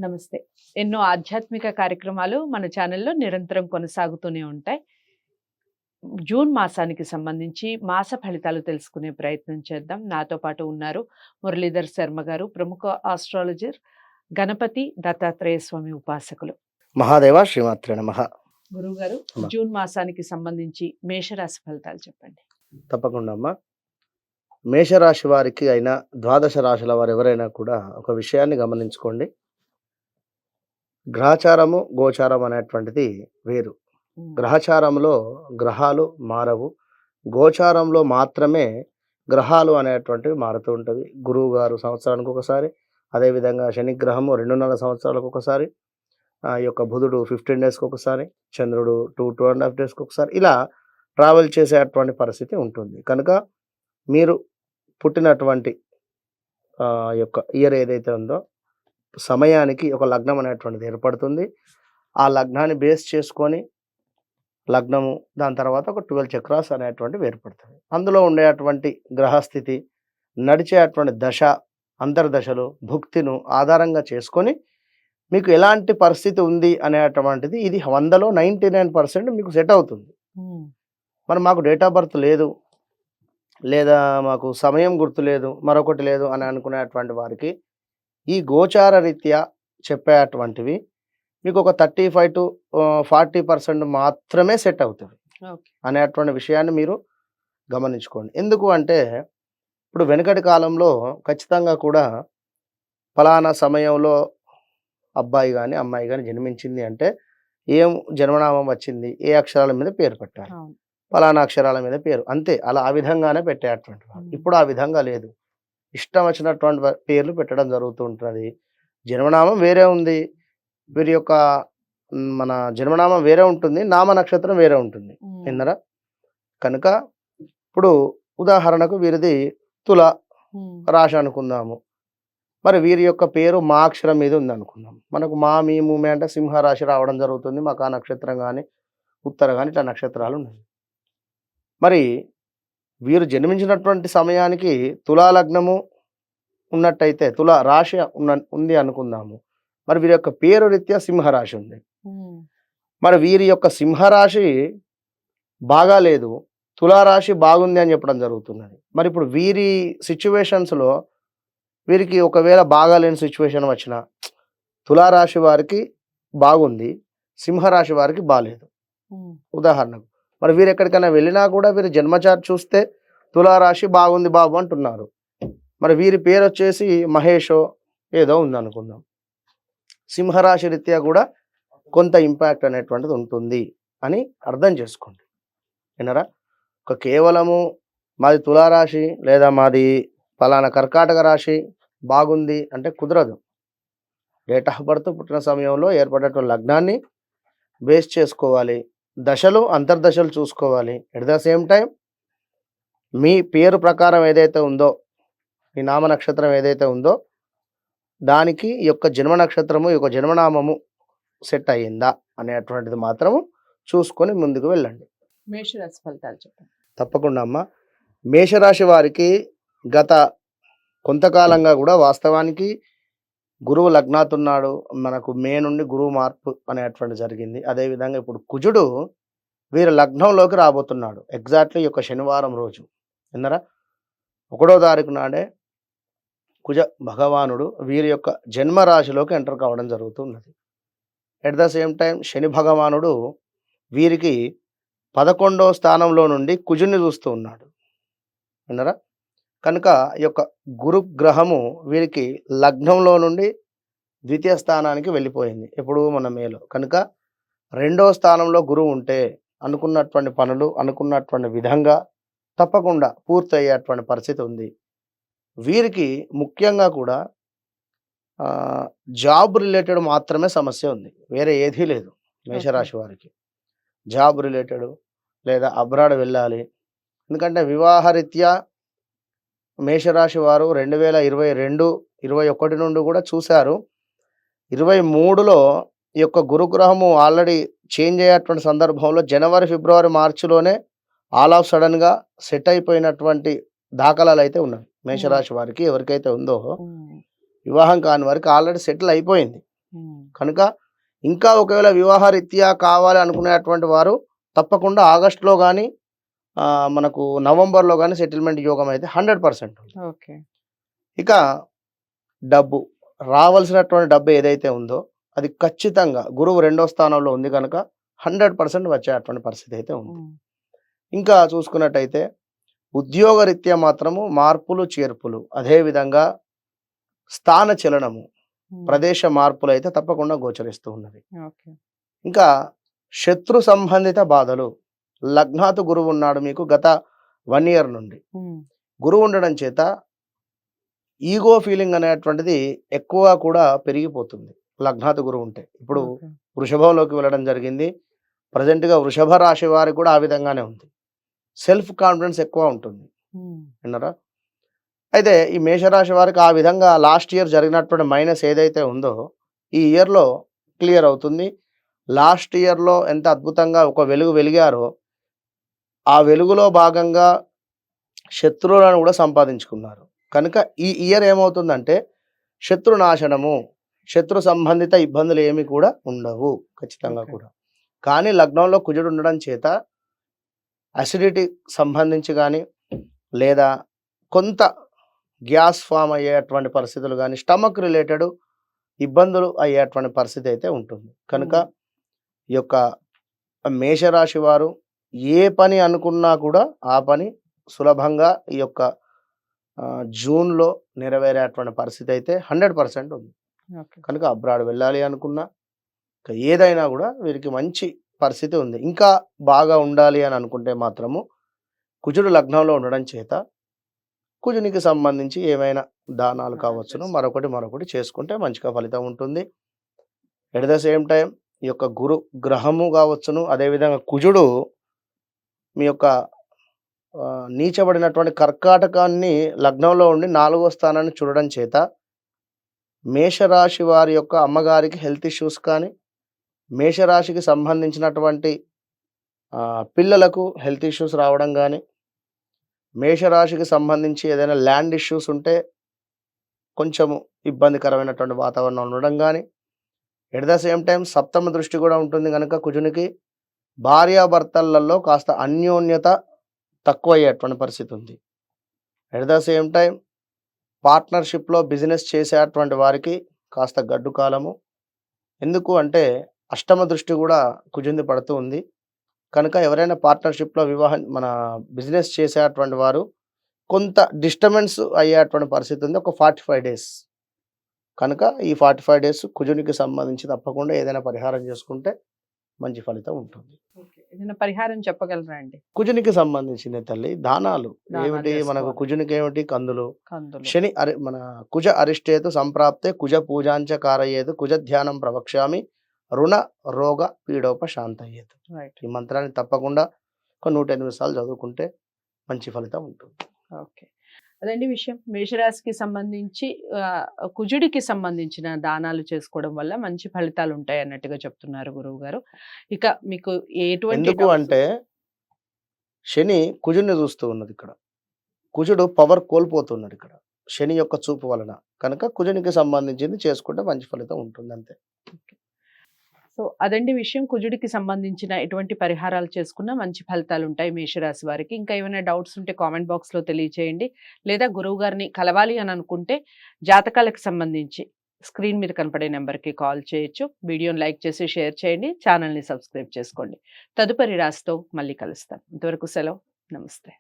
నమస్తే. ఎన్నో ఆధ్యాత్మిక కార్యక్రమాలు మన ఛానల్‌లో నిరంతరం కొనసాగుతూనే ఉంటాయి. జూన్ మాసానికి సంబంధించి మాస ఫలితాలు తెలుసుకునే ప్రయత్నం చేద్దాం. నాతో పాటు ఉన్నారు మురళీధర్ శర్మ గారు, ప్రముఖ ఆస్ట్రాలజర్, గణపతి దత్తాత్రేయ స్వామి ఉపాసకులు. మహాదేవ శ్రీమాత్రే నమః. గురువుగారు, అమ్మా. జూన్ మాసానికి సంబంధించి మేషరాశి ఫలితాలు చెప్పండి. తప్పకుండా అమ్మా. మేషరాశి వారికి అయినా ద్వాదశ రాశుల వారు ఎవరైనా కూడా ఒక విషయాన్ని గమనించుకోండి. గ్రహచారము గోచారం అనేటువంటిది వేరు. గ్రహచారంలో గ్రహాలు మారవు. గోచారంలో మాత్రమే గ్రహాలు అనేటువంటివి మారుతూ ఉంటుంది. గురువు గారు సంవత్సరానికి ఒకసారి, అదేవిధంగా శనిగ్రహము 2.5 సంవత్సరాలకు ఒకసారి, ఈ యొక్క బుధుడు 15 డేస్కి ఒకసారి, చంద్రుడు 2.5 డేస్కి ఒకసారి, ఇలా ట్రావెల్ చేసేటువంటి పరిస్థితి ఉంటుంది. కనుక మీరు పుట్టినటువంటి యొక్క ఇయర్ ఏదైతే ఉందో సమయానికి ఒక లగ్నం అనేటువంటిది ఏర్పడుతుంది. ఆ లగ్నాన్ని బేస్ చేసుకొని లగ్నము, దాని తర్వాత ఒక 12 చక్రాస్ అనేటువంటివి ఏర్పడుతుంది. అందులో ఉండేటువంటి గ్రహస్థితి, నడిచేటువంటి దశ, అంతర్దశలు, భుక్తిను ఆధారంగా చేసుకొని మీకు ఎలాంటి పరిస్థితి ఉంది అనేటువంటిది ఇది 100లో 99% మీకు సెట్ అవుతుంది. మరి మాకు డేట్ ఆఫ్ బర్త్ లేదు, లేదా మాకు సమయం గుర్తు లేదు, మరొకటి లేదు అని అనుకునేటువంటి వారికి ఈ గోచార రీత్యా చెప్పేటువంటివి మీకు ఒక 35 to 40% మాత్రమే సెట్ అవుతుంది అనేటువంటి విషయాన్ని మీరు గమనించుకోండి. ఎందుకు అంటే ఇప్పుడు వెనుకటి కాలంలో ఖచ్చితంగా కూడా ఫలానా సమయంలో అబ్బాయి కానీ అమ్మాయి కానీ జన్మించింది అంటే ఏం జన్మనామం వచ్చింది, ఏ అక్షరాల మీద పేరు పెట్టాలి, ఫలానా అక్షరాల మీద పేరు, అంతే. అలా ఆ విధంగానే పెట్టేటువంటి వాళ్ళు. ఇప్పుడు ఆ విధంగా లేదు. ఇష్టం వచ్చినటువంటి పేర్లు పెట్టడం జరుగుతూ ఉంటుంది. జన్మనామం వేరే ఉంది, వీరి యొక్క మన జన్మనామం వేరే ఉంటుంది, నామ నక్షత్రం వేరే ఉంటుంది. విన్నరా? కనుక ఇప్పుడు ఉదాహరణకు వీరిది తుల రాశి అనుకుందాము. మరి వీరి యొక్క పేరు మా అక్షరం మీద ఉంది అనుకుందాం. మనకు మా మీ మూమే అంటే సింహరాశి రావడం జరుగుతుంది. మాకు ఆ నక్షత్రం కానీ ఉత్తర కానీ ఇట్లా నక్షత్రాలు ఉన్నాయి. మరి వీరు జన్మించినటువంటి సమయానికి తులా లగ్నము ఉన్నట్టయితే తులా రాశి ఉంది అనుకుందాము. మరి వీరి యొక్క పేరు రీత్యా సింహరాశి ఉంది. మరి వీరి యొక్క సింహరాశి బాగా లేదు, తులారాశి బాగుంది అని చెప్పడం జరుగుతున్నది. మరి ఇప్పుడు వీరి సిచ్యువేషన్స్లో వీరికి ఒకవేళ బాగాలేని సిచ్యువేషన్ వచ్చిన తులారాశి వారికి బాగుంది, సింహరాశి వారికి బాగాలేదు. ఉదాహరణకు మరి వీరు ఎక్కడికైనా వెళ్ళినా కూడా వీరి జన్మచార్ట్ చూస్తే తులారాశి బాగుంది బాబు అంటున్నారు. మరి వీరి పేరు వచ్చేసి మహేషో ఏదో ఉంది అనుకుందాం. సింహరాశి రీత్యా కూడా కొంత ఇంపాక్ట్ అనేటువంటిది ఉంటుంది అని అర్థం చేసుకోండి. వినరా? ఒక కేవలము మాది తులారాశి లేదా మాది ఫలానా కర్కాటక రాశి బాగుంది అంటే కుదరదు. డేట్ ఆఫ్ బర్త్, పుట్టిన సమయంలో ఏర్పడేటువంటి లగ్నాన్ని బేస్ చేసుకోవాలి. దశలు, అంతర్దశలు చూసుకోవాలి. ఎట్ ద సేమ్ టైం మీ పేరు ప్రకారం ఏదైతే ఉందో, మీ నామ నక్షత్రం ఏదైతే ఉందో దానికి ఈ యొక్క జన్మ నక్షత్రము, ఈ యొక్క జన్మనామము సెట్ అయ్యిందా అనేటువంటిది మాత్రము చూసుకొని ముందుకు వెళ్ళండి. మేషరాశి ఫలితాలు చెప్పండి. తప్పకుండా అమ్మ. మేషరాశి వారికి గత కొంతకాలంగా కూడా వాస్తవానికి గురువు లగ్నాతున్నాడు. మనకు మే నుండి గురువు మార్పు అనేటువంటి జరిగింది. అదేవిధంగా ఇప్పుడు కుజుడు వీరి లగ్నంలోకి రాబోతున్నాడు. ఎగ్జాక్ట్లీ ఈ యొక్క శనివారం రోజు, విన్నరా, 1వ తారీఖు నాడే కుజ భగవానుడు వీరి యొక్క జన్మరాశిలోకి ఎంటర్ కావడం జరుగుతున్నది. ఎట్ ద సేమ్ టైం శని భగవానుడు వీరికి 11వ స్థానంలో నుండి కుజుని చూస్తూ ఉన్నాడు. విన్నరా? కనుక ఈ యొక్క గురు గ్రహము వీరికి లగ్నంలో నుండి ద్వితీయ స్థానానికి వెళ్ళిపోయింది ఎప్పుడు మన మేలో. కనుక 2వ స్థానంలో గురువు ఉంటే అనుకున్నటువంటి పనులు అనుకున్నటువంటి విధంగా తప్పకుండా పూర్తి అయ్యేటువంటి పరిస్థితి ఉంది. వీరికి ముఖ్యంగా కూడా జాబ్ రిలేటెడ్ మాత్రమే సమస్య ఉంది, వేరే ఏదీ లేదు. మేషరాశి వారికి జాబ్ రిలేటెడ్ లేదా అబ్రాడ్ వెళ్ళాలి. ఎందుకంటే వివాహరీత్యా మేషరాశి వారు 2022, 21 నుండి కూడా చూశారు. 23లో ఈ యొక్క గురుగ్రహము ఆల్రెడీ చేంజ్ అయ్యేటువంటి సందర్భంలో జనవరి, ఫిబ్రవరి, మార్చిలోనే ఆల్ ఆఫ్ సడన్గా సెట్ అయిపోయినటువంటి దాఖలాలు అయితే ఉన్నాయి. మేషరాశి వారికి ఎవరికైతే ఉందో వివాహం కాని వారికి ఆల్రెడీ సెటిల్ అయిపోయింది. కనుక ఇంకా ఒకవేళ వివాహ రీత్యా కావాలి అనుకునేటువంటి వారు తప్పకుండా ఆగస్టులో కానీ మనకు నవంబర్లో కానీ సెటిల్మెంట్ యోగం అయితే 100% ఉంది. ఓకే. ఇక డబ్బు రావాల్సినటువంటి డబ్బు ఏదైతే ఉందో అది ఖచ్చితంగా గురువు 2వ స్థానంలో ఉంది కనుక 100% వచ్చేటువంటి పరిస్థితి అయితే ఉంది. ఇంకా చూసుకున్నట్టయితే ఉద్యోగరీత్యా మాత్రము మార్పులు చేర్పులు, అదేవిధంగా స్థాన చలనము, ప్రదేశ మార్పులు అయితే తప్పకుండా గోచరిస్తూ ఉన్నది. ఇంకా శత్రు సంబంధిత బాధలు, లగ్నాతు గురువు ఉన్నాడు మీకు గత 1 year నుండి. గురువు ఉండడం చేత ఈగో ఫీలింగ్ అనేటువంటిది ఎక్కువ కూడా పెరిగిపోతుంది లగ్నాతు గురువు ఉంటే. ఇప్పుడు వృషభంలోకి వెళ్ళడం జరిగింది. ప్రజెంట్గా వృషభ రాశి వారికి కూడా ఆ విధంగానే ఉంది. సెల్ఫ్ కాన్ఫిడెన్స్ ఎక్కువ ఉంటుంది, విన్నారా? అయితే ఈ మేషరాశి వారికి ఆ విధంగా లాస్ట్ ఇయర్ జరిగినటువంటి మైనస్ ఏదైతే ఉందో ఈ ఇయర్లో క్లియర్ అవుతుంది. లాస్ట్ ఇయర్లో ఎంత అద్భుతంగా ఒక వెలుగు వెలిగారో ఆ వెలుగులో భాగంగా శత్రువులను కూడా సంపాదించుకున్నారు. కనుక ఈ ఇయర్ ఏమవుతుందంటే శత్రునాశనము, శత్రు సంబంధిత ఇబ్బందులు ఏమి కూడా ఉండవు ఖచ్చితంగా కూడా. కానీ లగ్నంలో కుజుడు ఉండడం చేత అసిడిటీ సంబంధించి కానీ లేదా కొంత గ్యాస్ ఫామ్ అయ్యేటువంటి పరిస్థితులు కానీ స్టమక్ రిలేటెడ్ ఇబ్బందులు అయ్యేటువంటి పరిస్థితి అయితే ఉంటుంది. కనుక ఈ యొక్క మేషరాశి వారు ఏ పని అనుకున్నా కూడా ఆ పని సులభంగా ఈ యొక్క జూన్లో నెరవేరేటువంటి పరిస్థితి అయితే 100% ఉంది. కనుక అబ్రాడ్ వెళ్ళాలి అనుకున్నా ఏదైనా కూడా వీరికి మంచి పరిస్థితి ఉంది. ఇంకా బాగా ఉండాలి అని అనుకుంటే మాత్రము కుజుడు లగ్నంలో ఉండడం చేత కుజునికి సంబంధించి ఏమైనా దానాలు కావచ్చును మరొకటి చేసుకుంటే మంచిగా ఫలితం ఉంటుంది. ఎట్ ద సేమ్ టైం ఈ యొక్క గురు గ్రహము కావచ్చును, అదేవిధంగా కుజుడు మీ యొక్క నీచబడినటువంటి కర్కాటకాన్ని లగ్నంలో ఉండి 4వ స్థానాన్ని చూడడం చేత మేషరాశి వారి యొక్క అమ్మగారికి హెల్త్ ఇష్యూస్ కానీ, మేషరాశికి సంబంధించినటువంటి పిల్లలకు హెల్త్ ఇష్యూస్ రావడం కానీ, మేషరాశికి సంబంధించి ఏదైనా ల్యాండ్ ఇష్యూస్ ఉంటే కొంచెము ఇబ్బందికరమైనటువంటి వాతావరణం ఉండడం కానీ, ఎట్ ద సేమ్ టైం 7వ దృష్టి కూడా ఉంటుంది కనుక కుజునికి భార్యాభర్తలలో కాస్త అన్యోన్యత తక్కువ అయ్యేటువంటి పరిస్థితి ఉంది. ఎట్ ద సేమ్ టైం పార్ట్నర్షిప్లో బిజినెస్ చేసేటువంటి వారికి కాస్త గడ్డు కాలము. ఎందుకు అంటే 8వ దృష్టి కూడా కుజుంది పడుతూ ఉంది కనుక ఎవరైనా పార్ట్నర్షిప్లో మన బిజినెస్ చేసేటువంటి వారు కొంత డిస్టర్బెన్స్ అయ్యేటువంటి పరిస్థితి ఉంది ఒక 45 days. కనుక ఈ 45 days కుజునికి సంబంధించి తప్పకుండా ఏదైనా పరిహారం చేసుకుంటే మంచి ఫలితం ఉంటుంది. ఏదైనా పరిహారం చెప్పగలరా అండి? కుజునికి సంబంధించిన తల్లి దానాలు ఏమిటి మనకు? కుజునికి ఏమిటి? కందులు. శని మన కుజ అరిష్టేతు సంప్రాప్తే కుజ పూజాంచ కారయేతు కుజ ధ్యానం ప్రవక్ష్యామి రుణ రోగ పీడోపశాంతయేతు. ఈ మంత్రాన్ని తప్పకుండా ఒక 108 సార్లు చదువుకుంటే మంచి ఫలితం ఉంటుంది. ఓకే, అదండి విషయం. మేషరాశికి సంబంధించి కుజుడికి సంబంధించిన దానాలు చేసుకోవడం వల్ల మంచి ఫలితాలు ఉంటాయి అన్నట్టుగా చెప్తున్నారు గురువు గారు. ఇక మీకు ఎందుకు అంటే శని కుజుడిని చూస్తూ ఉన్నది ఇక్కడ. కుజుడు పవర్ కోల్పోతున్నాడు ఇక్కడ శని యొక్క చూపు వలన. కనుక కుజునికి సంబంధించింది చేసుకుంటే మంచి ఫలితం ఉంటుంది అంతే. సో అదండి విషయం. కుజుడికి సంబంధించిన ఎటువంటి పరిహారాలు చేసుకున్నా మంచి ఫలితాలు ఉంటాయి మేషరాశి వారికి. ఇంకా ఏమైనా డౌట్స్ ఉంటే కామెంట్ బాక్స్లో తెలియచేయండి. లేదా గురువు గారిని కలవాలి అని అనుకుంటే జాతకాలకు సంబంధించి స్క్రీన్ మీద కనపడే నెంబర్కి కాల్ చేయొచ్చు. వీడియోని లైక్ చేసి షేర్ చేయండి. ఛానల్ని సబ్స్క్రైబ్ చేసుకోండి. తదుపరి రాశితో మళ్ళీ కలుస్తాను. ఇంతవరకు సెలవు. నమస్తే.